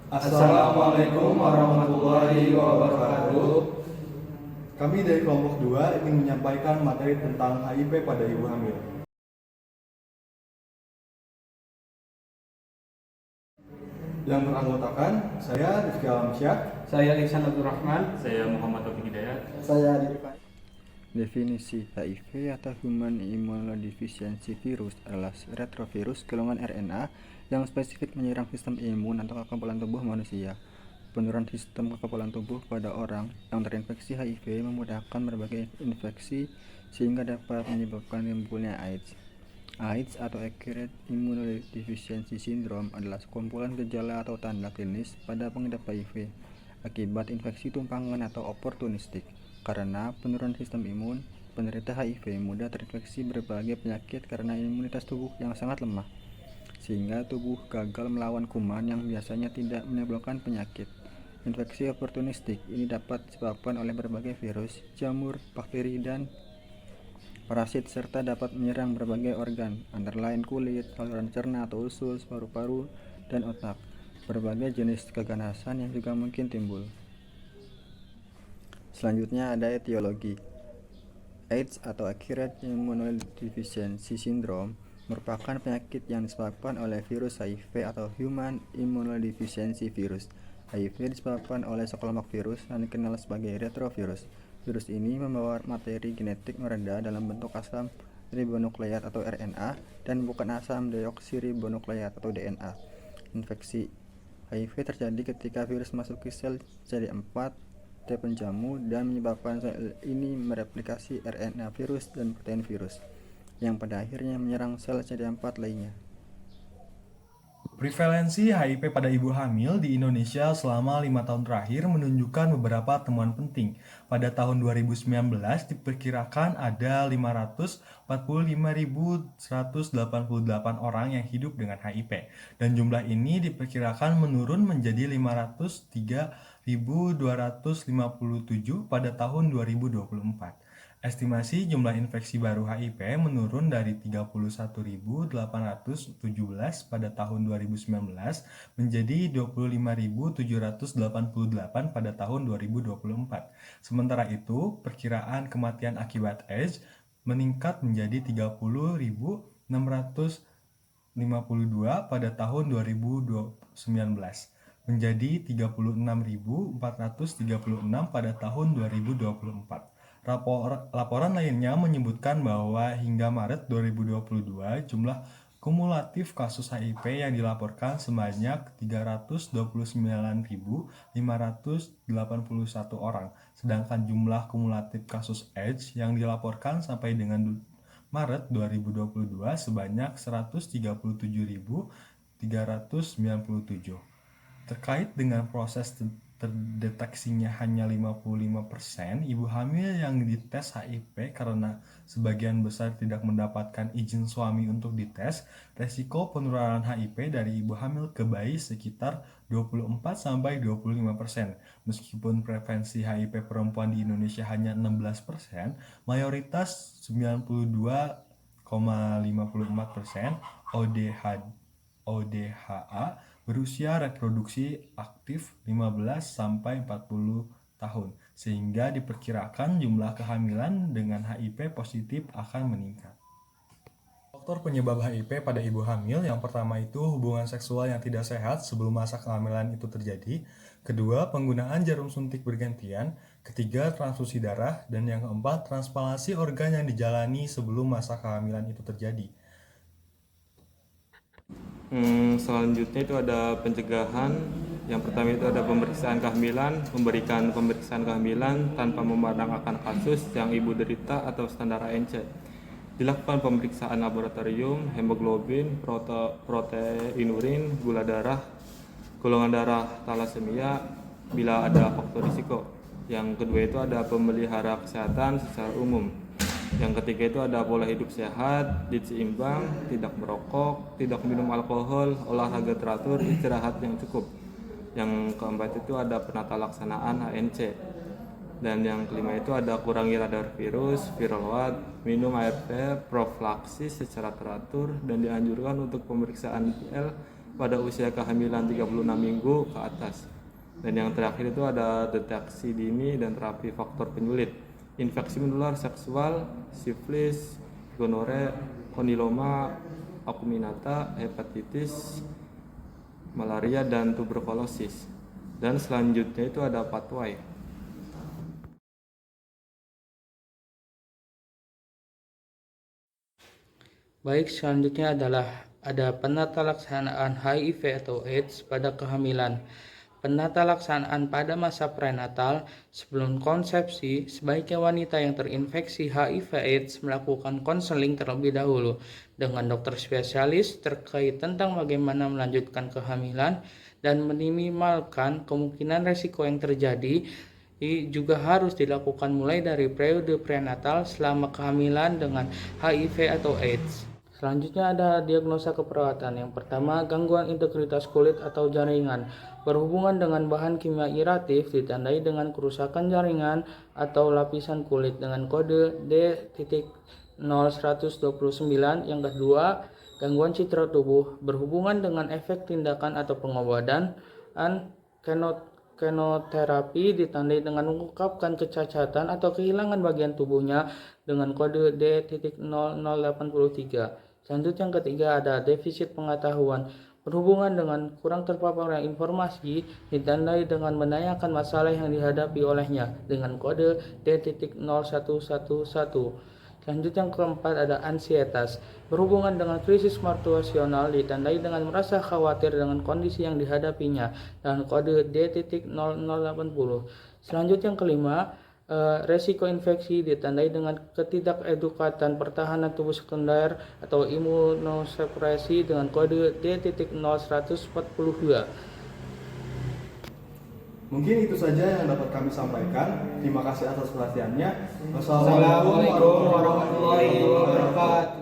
Assalamualaikum warahmatullahi wabarakatuh. Kami dari kelompok 2 ingin menyampaikan materi tentang HIV pada ibu hamil. Yang beranggotakan saya Rizky Alamsyah, Saya Ihsan Abdurrahman. Saya Muhammad Taufik Hidayat. saya Didi. Definisi HIV atau Human Immunodeficiency Virus adalah retrovirus golongan RNA yang spesifik menyerang sistem imun atau kekebalan tubuh manusia. Penurunan sistem kekebalan tubuh pada orang yang terinfeksi HIV memudahkan berbagai infeksi sehingga dapat menyebabkan timbulnya AIDS. AIDS atau Acquired Immunodeficiency Syndrome adalah sekumpulan gejala atau tanda klinis pada pengidap HIV akibat infeksi tumpangan atau oportunistik. Karena penurunan sistem imun, penderita HIV mudah terinfeksi berbagai penyakit karena imunitas tubuh yang sangat lemah, sehingga tubuh gagal melawan kuman yang biasanya tidak menimbulkan penyakit. Infeksi oportunistik ini dapat disebabkan oleh berbagai virus, jamur, bakteri, dan parasit serta dapat menyerang berbagai organ, antara lain kulit, saluran cerna atau usus, paru-paru, dan otak. Berbagai jenis keganasan yang juga mungkin timbul. Selanjutnya ada etiologi. AIDS atau Acquired Immunodeficiency Syndrome merupakan penyakit yang disebabkan oleh virus HIV atau Human Immunodeficiency Virus. HIV disebabkan oleh sekelompok virus yang dikenal sebagai retrovirus. Virus ini membawa materi genetik merendah dalam bentuk asam ribonukleat atau RNA dan bukan asam deoksiribonukleat atau DNA. Infeksi HIV terjadi ketika virus masuk ke sel CD4 T penjamu dan menyebabkan sel ini mereplikasi RNA virus dan protein virus yang pada akhirnya menyerang sel CD4 lainnya. Prevalensi HIV pada ibu hamil di Indonesia selama 5 tahun terakhir menunjukkan beberapa temuan penting. Pada tahun 2019 diperkirakan ada 545.188 orang yang hidup dengan HIV dan jumlah ini diperkirakan menurun menjadi 503.257 pada tahun 2024. Estimasi jumlah infeksi baru HIV menurun dari 31.817 pada tahun 2019 menjadi 25.788 pada tahun 2024. Sementara itu, perkiraan kematian akibat AIDS meningkat menjadi 30.652 pada tahun 2019 menjadi 36.436 pada tahun 2024. Laporan lainnya menyebutkan bahwa hingga Maret 2022 jumlah kumulatif kasus HIV yang dilaporkan sebanyak 329.581 orang, sedangkan jumlah kumulatif kasus AIDS yang dilaporkan sampai dengan Maret 2022 sebanyak 137.397. Terkait dengan proses terdeteksinya hanya 55% ibu hamil yang dites HIV karena sebagian besar tidak mendapatkan izin suami untuk dites, resiko penularan HIV dari ibu hamil ke bayi sekitar 24-25%. Meskipun prevalensi HIV perempuan di Indonesia hanya 16%, mayoritas 92,54% ODHA berusia reproduksi aktif 15-40 tahun, sehingga diperkirakan jumlah kehamilan dengan HIV positif akan meningkat. Faktor penyebab HIV pada ibu hamil yang pertama itu hubungan seksual yang tidak sehat sebelum masa kehamilan itu terjadi, kedua penggunaan jarum suntik bergantian, ketiga transfusi darah, dan yang keempat transplantasi organ yang dijalani sebelum masa kehamilan itu terjadi. Selanjutnya itu ada pencegahan. Yang pertama itu ada pemeriksaan kehamilan, memberikan pemeriksaan kehamilan tanpa memandang akan kasus yang ibu derita atau standar ANC. Dilakukan pemeriksaan laboratorium, hemoglobin, protein urin, gula darah, golongan darah thalassemia bila ada faktor risiko. Yang kedua itu ada pemelihara kesehatan secara umum. Yang ketiga itu ada pola hidup sehat, diet seimbang, tidak merokok, tidak minum alkohol, olahraga teratur, istirahat yang cukup. Yang keempat itu ada penata laksanaan HNC. Dan yang kelima itu ada kurangi radar virus, viral load, minum ARV, profilaksis secara teratur, dan dianjurkan untuk pemeriksaan PL pada usia kehamilan 36 minggu ke atas. Dan yang terakhir itu ada deteksi dini dan terapi faktor penyulit, infeksi menular seksual, sifilis, gonore, kondiloma, akuminata, hepatitis, malaria, dan tuberkulosis. Dan selanjutnya itu ada patwai. Baik, selanjutnya adalah ada penata laksanaan HIV atau AIDS pada kehamilan. Penata laksanaan pada masa prenatal sebelum konsepsi, sebaiknya wanita yang terinfeksi HIV/AIDS melakukan konseling terlebih dahulu dengan dokter spesialis terkait tentang bagaimana melanjutkan kehamilan dan meminimalkan kemungkinan resiko yang terjadi. Juga harus dilakukan mulai dari periode prenatal selama kehamilan dengan HIV atau AIDS. Selanjutnya ada diagnosa keperawatan. Yang pertama, gangguan integritas kulit atau jaringan berhubungan dengan bahan kimia iratif ditandai dengan kerusakan jaringan atau lapisan kulit dengan kode D.0129. Yang kedua, gangguan citra tubuh berhubungan dengan efek tindakan atau pengobatan kenoterapi ditandai dengan mengungkapkan kecacatan atau kehilangan bagian tubuhnya dengan kode D.0083. Selanjutnya yang ketiga ada defisit pengetahuan berhubungan dengan kurang terpaparnya informasi ditandai dengan menanyakan masalah yang dihadapi olehnya dengan kode D.0111. Selanjutnya yang keempat ada ansietas berhubungan dengan krisis motivasional ditandai dengan merasa khawatir dengan kondisi yang dihadapinya dengan kode D.0080. Selanjutnya yang kelima, resiko infeksi ditandai dengan ketidakadekvatan pertahanan tubuh sekunder atau imunosupresi dengan kode D.0142. Mungkin itu saja yang dapat kami sampaikan. Terima kasih atas perhatiannya. Assalamualaikum warahmatullahi wabarakatuh.